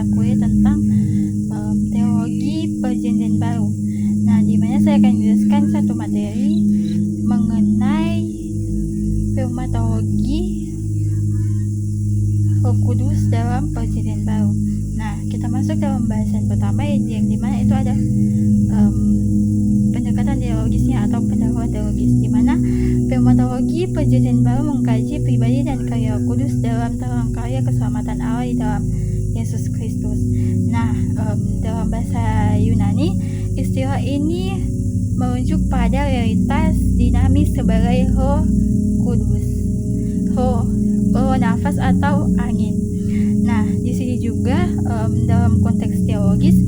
mata kuliah tentang teologi perjanjian baru. Nah, di mana saya akan menjelaskan satu materi mengenai firmatologi Roh Kudus dalam perjanjian baru. Nah, kita masuk dalam pembahasan pertama yang dimana itu ada pendekatan teologisnya atau pendahuluan teologis, di mana firmatologi perjanjian baru mengkaji pribadi dan karya Roh Kudus dalam karya keselamatan Allah di dalam Yesus Kristus. Nah, dalam bahasa Yunani, istilah ini merujuk pada realitas dinamis sebagai Roh Kudus, roh nafas atau angin. Nah, di sini juga dalam konteks teologis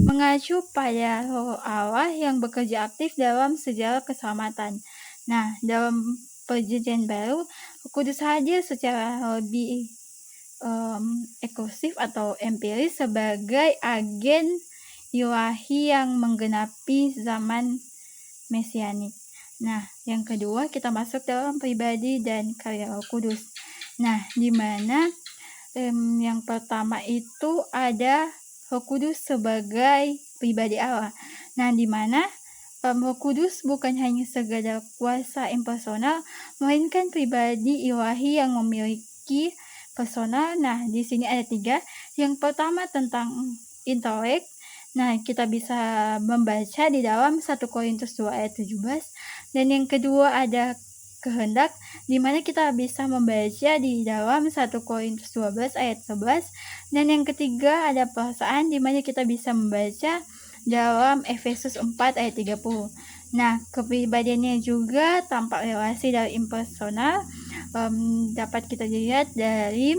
mengacu pada Roh Allah yang bekerja aktif dalam sejarah keselamatan. Nah, dalam perjanjian baru, Roh Kudus hadir secara lebih eksklusif atau empiris sebagai agen ilahi yang menggenapi zaman mesianik. Nah, yang kedua kita masuk dalam pribadi dan karya Roh Kudus. Nah, di mana yang pertama itu ada Roh Kudus sebagai pribadi Allah. Nah, di mana Roh Kudus bukan hanya sekadar kuasa impersonal, melainkan pribadi ilahi yang memiliki personal. Nah, di sini ada 3. Yang pertama tentang intelek. Nah, kita bisa membaca di dalam 1 Korintus 2 ayat 17. Dan yang kedua ada kehendak, di mana kita bisa membaca di dalam 1 Korintus 12 ayat 11. Dan yang ketiga ada perasaan, di mana kita bisa membaca dalam Efesus 4 ayat 30. Nah, kepribadiannya juga tampak relasi dari impersonal, dapat kita lihat dari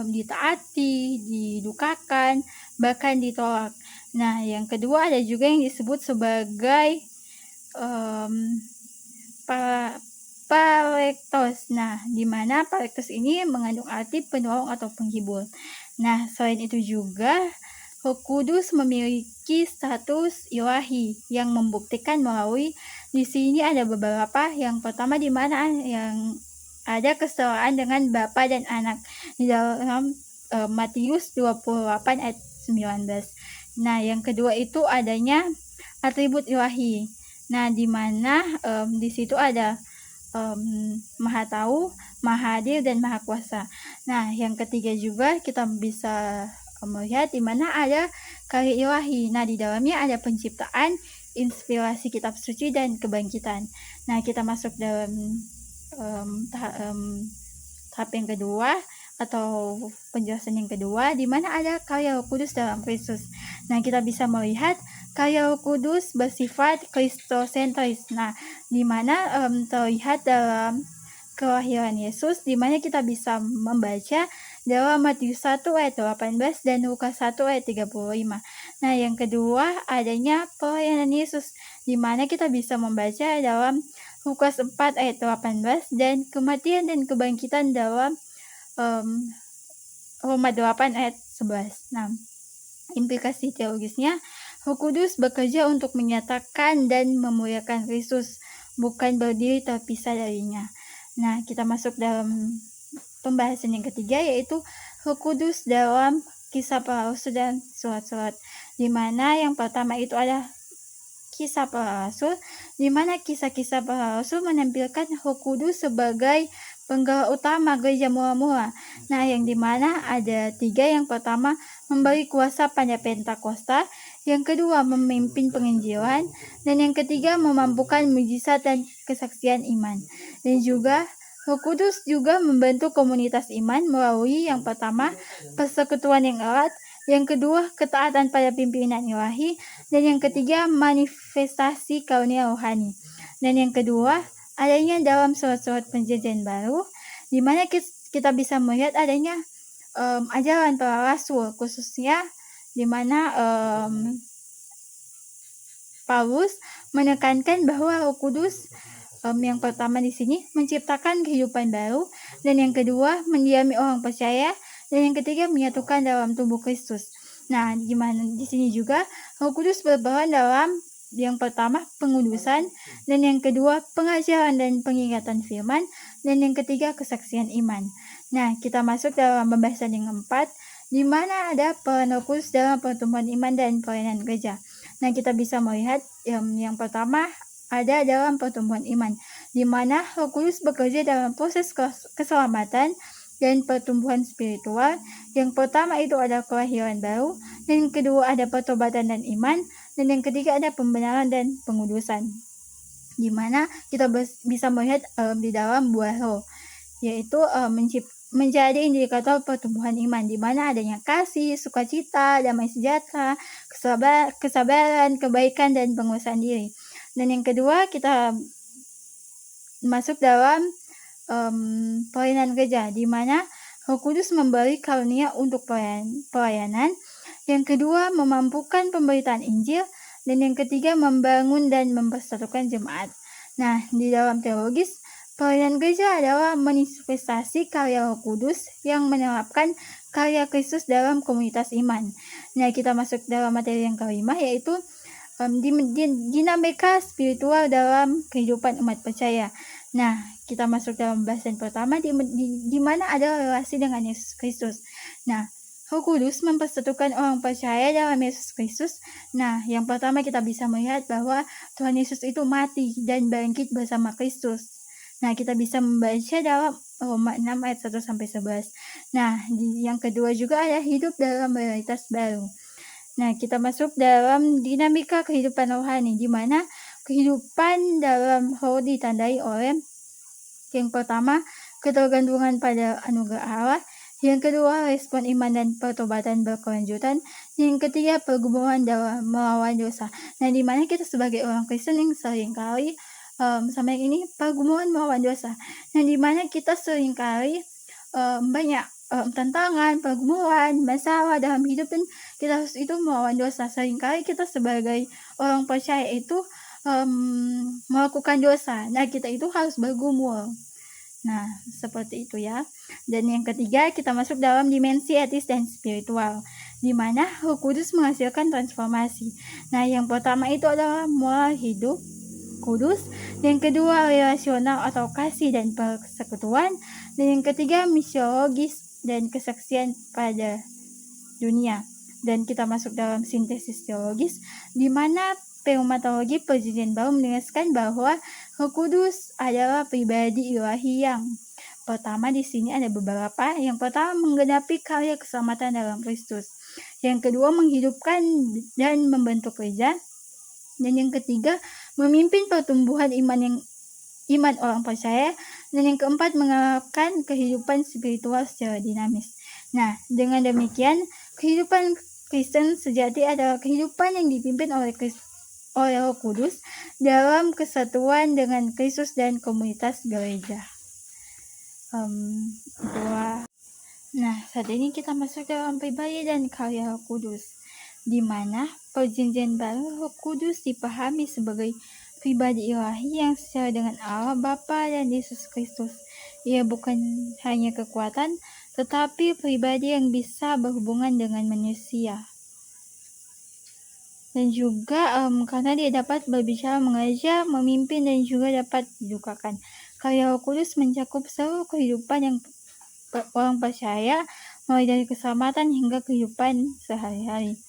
ditaati, didukakan, bahkan ditolak. Nah, yang kedua ada juga yang disebut sebagai parektos. Nah, di mana parektos ini mengandung arti penolong atau penghibur. Nah, selain itu juga Roh Kudus memiliki status ilahi yang membuktikan melalui di sini ada beberapa. Yang pertama di mana yang ada kesetaraan dengan Bapa dan Anak di dalam Matius 28 ayat 19. Nah, yang kedua itu adanya atribut ilahi. Nah, di mana di situ ada Maha Tahu, Maha Hadir, dan Maha Kuasa. Nah, yang ketiga juga kita bisa melihat di mana ada karya ilahi. Nah, di dalamnya ada penciptaan, inspirasi kitab suci, dan kebangkitan. Nah, kita masuk dalam tahap yang kedua atau penjelasan yang kedua, di mana ada karya Roh Kudus dalam Kristus. Nah, kita bisa melihat karya Roh Kudus bersifat kristosentris. Nah, di mana terlihat dalam kelahiran Yesus, di mana kita bisa membaca dalam Matius 1 ayat 18 dan Lukas 1 ayat 35. Nah, yang kedua adanya pelayanan Yesus, di mana kita bisa membaca dalam Lukas 4 ayat 18 dan kematian dan kebangkitan dalam Roma 8 ayat 11. Nah, implikasi teologisnya, Roh Kudus bekerja untuk menyatakan dan memuliakan Kristus, bukan berdiri terpisah darinya. Nah, kita masuk dalam pembahasan yang ketiga, yaitu Roh Kudus dalam kisah para rasul dan surat-surat, di mana yang pertama itu ada kisah para rasul, di mana kisah-kisah para rasul menampilkan Roh Kudus sebagai penggerak utama gereja mula-mula. Nah, yang dimana ada 3. Yang pertama memberi kuasa pada Pentakosta, yang kedua memimpin penginjilan, dan yang ketiga memampukan mujizat dan kesaksian iman. Dan juga Roh Kudus juga membantu komunitas iman melalui yang pertama persekutuan yang erat, yang kedua ketaatan pada pimpinan ilahi, dan yang ketiga manifestasi karunia rohani. Dan yang kedua adanya dalam surat-surat perjanjian baru, di mana kita bisa melihat adanya ajaran para rasul, khususnya di mana Paulus menekankan bahwa Roh Kudus yang pertama di sini menciptakan kehidupan baru, dan yang kedua mendiami orang percaya, dan yang ketiga menyatukan dalam tubuh Kristus. Nah, gimana di sini juga Roh Kudus berperan dalam yang pertama pengudusan, dan yang kedua pengajaran dan pengingatan firman, dan yang ketiga kesaksian iman. Nah, kita masuk dalam pembahasan yang keempat, di mana ada peran Roh Kudus dalam pertumbuhan iman dan pelayanan gereja. Nah, kita bisa melihat yang pertama ada dalam pertumbuhan iman, di mana Roh Kudus bekerja dalam proses keselamatan dan pertumbuhan spiritual. Yang pertama itu ada kelahiran baru, dan yang kedua ada pertobatan dan iman, dan yang ketiga ada pembenaran dan pengudusan, di mana kita bisa melihat di dalam buah roh, yaitu menjadi indikator pertumbuhan iman, di mana adanya kasih, sukacita, damai sejahtera, kesabaran, kebaikan, dan penguasaan diri. Dan yang kedua kita masuk dalam pelayanan gereja, di mana Roh Kudus memberi karunia untuk pelayanan. Yang kedua memampukan pemberitaan Injil, dan yang ketiga membangun dan mempersatukan jemaat. Nah, di dalam teologis, pelayanan gereja adalah manifestasi karya Roh Kudus yang menerapkan karya Kristus dalam komunitas iman. Nah, kita masuk dalam materi yang kelima, yaitu dinamika spiritual dalam kehidupan umat percaya. Nah, kita masuk dalam bahasan pertama, di mana ada relasi dengan Yesus Kristus. Nah, Roh Kudus mempersatukan orang percaya dalam Yesus Kristus. Nah, yang pertama kita bisa melihat bahwa Tuhan Yesus itu mati dan bangkit bersama Kristus. Nah, kita bisa membaca dalam Roma 6 ayat 1-11. Nah, yang kedua juga ada hidup dalam realitas baru. Nah, kita masuk dalam dinamika kehidupan rohani, di mana kehidupan dalam roh ditandai oleh yang pertama ketergantungan pada anugerah Allah, yang kedua respon iman dan pertobatan berkelanjutan, yang ketiga pergumulan dalam melawan dosa. Nah, di mana kita sebagai orang Kristen yang seringkali sama yang ini pergumulan melawan dosa. Nah, di mana kita seringkali banyak tantangan, pergumulan, masalah dalam hidup, dan kita harus itu melawan dosa. Seringkali kita sebagai orang percaya itu melakukan dosa. Nah, kita itu harus bergumul. Nah, seperti itu ya. Dan yang ketiga, kita masuk dalam dimensi etis dan spiritual, di mana Roh Kudus menghasilkan transformasi. Nah, yang pertama itu adalah moral hidup kudus, yang kedua relasional atau kasih dan persekutuan, dan yang ketiga misiologis dan kesaksian pada dunia. Dan kita masuk dalam sintesis teologis, di mana pneumatologi Perjanjian Baru menegaskan bahwa Roh Kudus adalah pribadi ilahi yang pertama. Di sini ada beberapa. Yang pertama menggenapi karya keselamatan dalam Kristus. Yang kedua menghidupkan dan membentuk gereja. Dan yang ketiga memimpin pertumbuhan iman orang percaya. Dan yang keempat mengarahkan kehidupan spiritual secara dinamis. Nah, dengan demikian kehidupan Kristen sejati adalah kehidupan yang dipimpin oleh Roh Kudus dalam kesatuan dengan Kristus dan komunitas gereja. Nah, saat ini kita masuk dalam pribadi dan karya Roh Kudus, di mana Perjanjian Baru Roh Kudus dipahami sebagai pribadi ilahi yang secara dengan Allah Bapa dan Yesus Kristus. Ia bukan hanya kekuatan, tetapi pribadi yang bisa berhubungan dengan manusia. Dan juga karena dia dapat berbicara, mengajar, memimpin, dan juga dapat didukakan. Karya Roh Kudus mencakup seluruh kehidupan yang orang percaya, mulai dari keselamatan hingga kehidupan sehari-hari.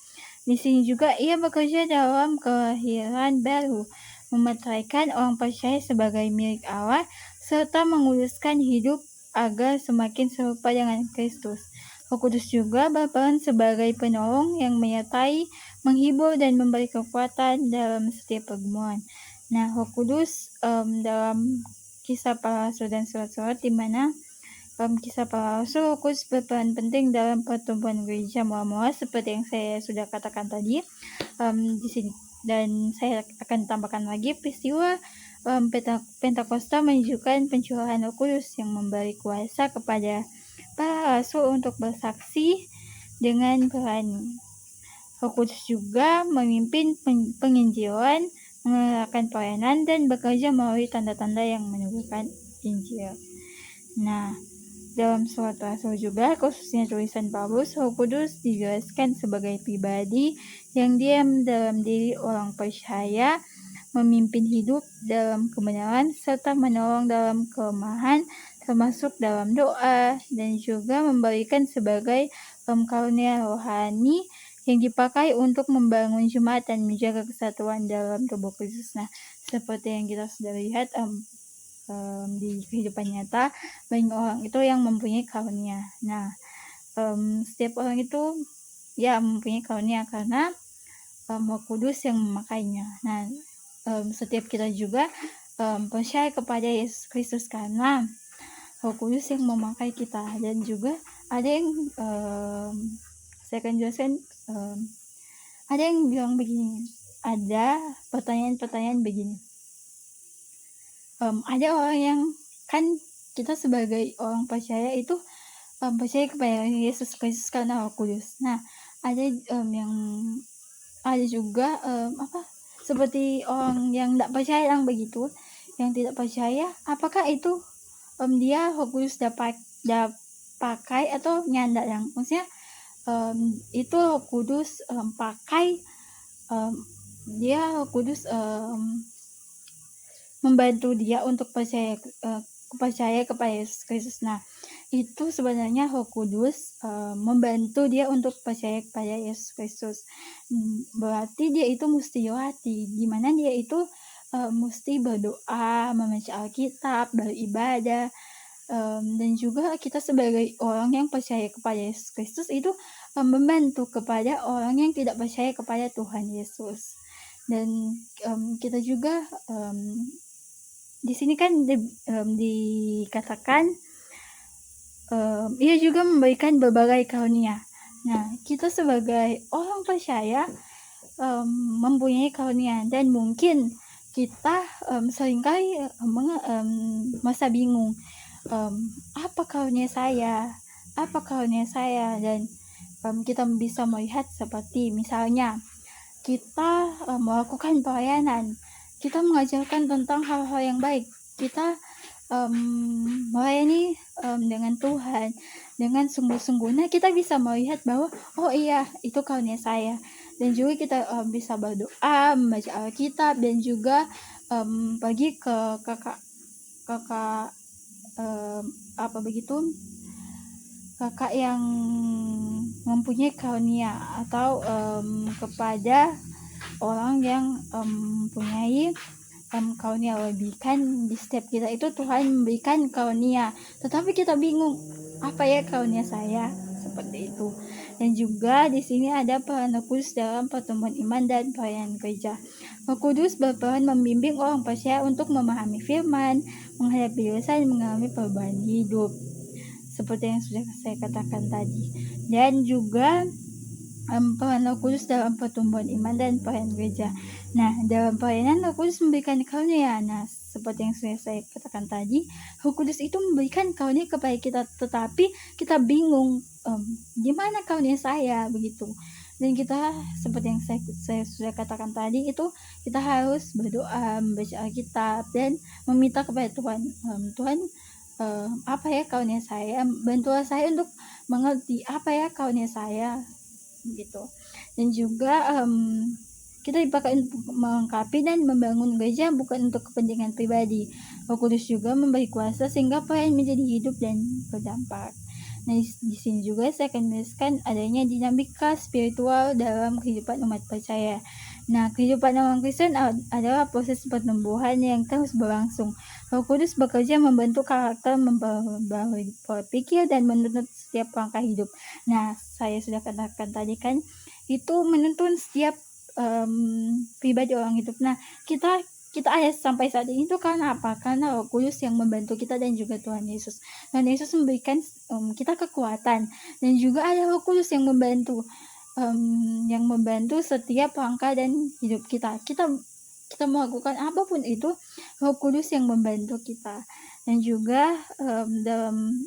Di sini juga ia bekerja dalam kelahiran baru, memeteraikan orang percaya sebagai milik Allah, serta menguduskan hidup agar semakin serupa dengan Kristus. Roh Kudus juga berperan sebagai penolong yang menyertai, menghibur, dan memberi kekuatan dalam setiap pergumulan. Nah, Roh Kudus dalam Kisah Para Rasul dan Surat-surat, di mana Kisah Para Rasul, Roh Kudus berperan penting dalam pertumbuhan gereja mula-mula seperti yang saya sudah katakan tadi di sini. Dan saya akan tambahkan lagi peristiwa Pentakosta menunjukkan pencurahan Roh Kudus yang memberi kuasa kepada para rasul untuk bersaksi dengan berani. Roh Kudus juga memimpin penginjilan, mengerjakan pelayanan, dan bekerja melalui tanda-tanda yang menubuhkan Injil. Nah, dalam surat Rasul juga, khususnya tulisan Paulus, Roh Kudus dijelaskan sebagai pribadi yang diam dalam diri orang percaya, memimpin hidup dalam kebenaran, serta menolong dalam kelemahan, termasuk dalam doa, dan juga memberikan sebagai karunia rohani yang dipakai untuk membangun jemaat dan menjaga kesatuan dalam tubuh Kristus. Nah, seperti yang kita sudah lihat di kehidupan nyata, banyak orang itu yang mempunyai karunia. Nah, setiap orang itu ya mempunyai karunia karena Roh Kudus yang memakainya. Nah, setiap kita juga percaya kepada Yesus Kristus karena Roh Kudus yang memakai kita. Dan juga ada yang saya akan jelaskan, ada yang bilang begini, ada pertanyaan-pertanyaan begini, ada orang yang kan kita sebagai orang percaya itu percaya kepada Yesus Kristus karena Roh Kudus. Nah, ada yang ada juga seperti orang yang tidak percaya yang begitu, yang tidak percaya, apakah itu dia Roh Kudus dapat pakai atau nyandak, yang maksudnya itu Roh Kudus pakai, dia Roh Kudus membantu dia untuk percaya kepada Yesus Kristus. Nah, itu sebenarnya Roh Kudus membantu dia untuk percaya kepada Yesus Kristus. Berarti dia itu mesti hati, dimana dia itu mesti berdoa, membaca Alkitab, beribadah, dan juga kita sebagai orang yang percaya kepada Yesus Kristus itu membantu kepada orang yang tidak percaya kepada Tuhan Yesus. Dan kita juga di sini kan dikatakan ia juga memberikan berbagai karunia. Nah, kita sebagai orang percaya mempunyai karunia, dan mungkin kita seringkali masa bingung, apa karunia saya, dan kita bisa melihat seperti misalnya kita melakukan pelayanan, kita mengajarkan tentang hal-hal yang baik, kita melayani dengan Tuhan dengan sungguh-sungguh. Nah, kita bisa melihat bahwa oh iya, itu karunia saya. Dan juga kita bisa berdoa, membaca Alkitab, dan juga pergi ke kakak kakak yang mempunyai karunia, atau kepada orang yang mempunyai karunia lebih. Kan di setiap kita itu Tuhan memberikan karunia, tetapi kita bingung apa ya karunia saya, seperti itu. Dan juga di sini ada peran Roh Kudus dalam pertumbuhan iman dan pelayanan gereja. Roh Kudus berperan membimbing orang percaya untuk memahami firman, menghadapi dosa, dan mengalami perubahan hidup, seperti yang sudah saya katakan tadi. Dan juga peran Roh Kudus dalam pertumbuhan iman dan pelayanan gereja. Nah, dalam pelayanan Roh Kudus memberikan karunia. Nah, seperti yang sudah saya katakan tadi, Roh Kudus itu memberikan karunia kepada kita, tetapi kita bingung di mana karunia saya, begitu. Dan kita seperti yang saya sudah katakan tadi, itu kita harus berdoa, membaca Alkitab, dan meminta kepada Tuhan, Tuhan apa ya karunia saya, bantulah saya untuk mengerti apa ya karunia saya, gitu. Dan juga kita dipakai untuk melengkapi dan membangun gereja, bukan untuk kepentingan pribadi. Roh Kudus juga memberi kuasa sehingga pelayan menjadi hidup dan berdampak. Nah, di sini juga saya akan menuliskan adanya dinamika spiritual dalam kehidupan umat percaya. Nah, kehidupan orang Kristen adalah proses pertumbuhan yang terus berlangsung. Roh Kudus bekerja membentuk karakter, memperbarui pola pikir, dan menuntun setiap langkah hidup. Nah, saya sudah katakan tadi kan, itu menuntun setiap pribadi orang hidup. Nah, kita ada sampai saat ini itu karena apa? Karena Roh Kudus yang membantu kita, dan juga Tuhan Yesus. Dan Yesus memberikan kita kekuatan, dan juga ada Roh Kudus yang membantu setiap langkah dan hidup kita. Kita melakukan apapun itu, Roh Kudus yang membantu kita. Dan juga dalam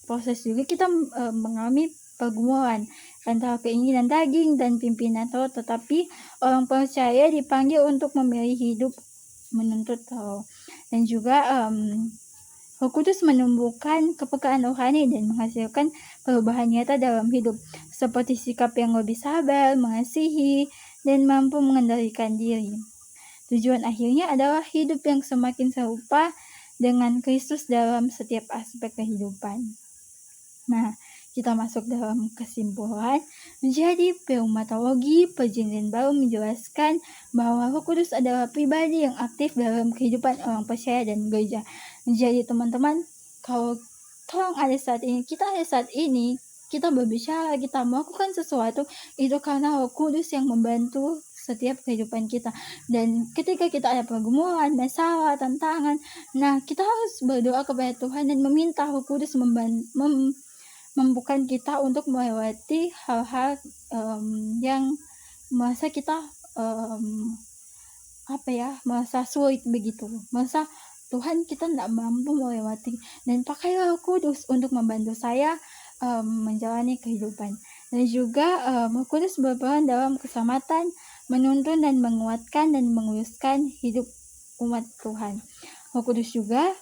proses juga kita mengalami pergumulan antara keinginan daging dan pimpinan roh, tetapi orang percaya dipanggil untuk memilih hidup menuntut roh. Dan juga Roh Kudus menumbuhkan kepekaan rohani dan menghasilkan perubahan nyata dalam hidup, seperti sikap yang lebih sabar, mengasihi, dan mampu mengendalikan diri. Tujuan akhirnya adalah hidup yang semakin serupa dengan Kristus dalam setiap aspek kehidupan. Nah, kita masuk dalam kesimpulan, menjadi pneumatologi perjanjian baru menjelaskan bahwa Roh Kudus adalah pribadi yang aktif dalam kehidupan orang percaya dan gereja. Jadi teman-teman, kalau kita ada saat ini, kita berbicara, kita melakukan sesuatu, itu karena Roh Kudus yang membantu setiap kehidupan kita. Dan ketika kita ada pergumulan, masalah, tantangan, nah kita harus berdoa kepada Tuhan dan meminta Roh Kudus membukakan kita untuk melewati hal-hal yang merasa kita merasa sulit begitu, merasa Tuhan kita tidak mampu melewati, dan pakailah Roh Kudus untuk membantu saya menjalani kehidupan. Dan juga Roh Kudus berperan dalam keselamatan, menuntun dan menguatkan dan menguruskan hidup umat Tuhan. Roh Kudus juga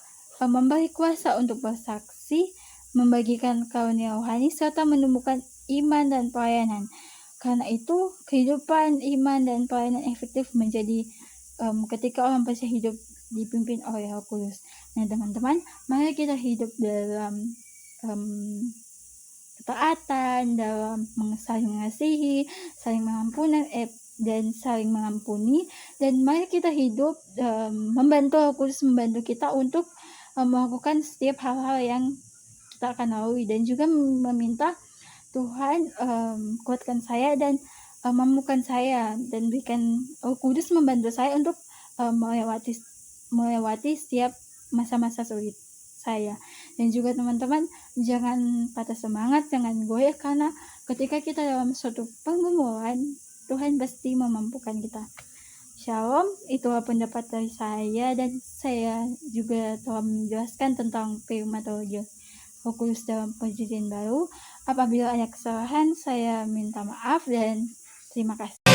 memberi kuasa untuk bersaksi, membagikan karunia rohani, serta menumbuhkan iman dan pelayanan. Karena itu, kehidupan iman dan pelayanan efektif menjadi ketika orang percaya hidup dipimpin oleh Roh Kudus. Nah teman-teman, mari kita hidup dalam ketaatan, dalam saling mengasihi, saling mengampuni, dan saling mengampuni. Dan mari kita hidup membantu Roh Kudus, membantu kita untuk melakukan setiap hal-hal yang kita akan lalui, dan juga meminta Tuhan kuatkan saya dan mampukan saya, dan berikan Roh Kudus membantu saya untuk melewati setiap masa-masa sulit saya. Dan juga teman-teman, jangan patah semangat, jangan goyah, karena ketika kita dalam suatu pergumulan, Tuhan pasti memampukan kita. Shalom, itulah pendapat dari saya, dan saya juga telah menjelaskan tentang pneumatologi Roh Kudus dalam perjanjian baru. Apabila ada kesalahan, saya minta maaf dan terima kasih.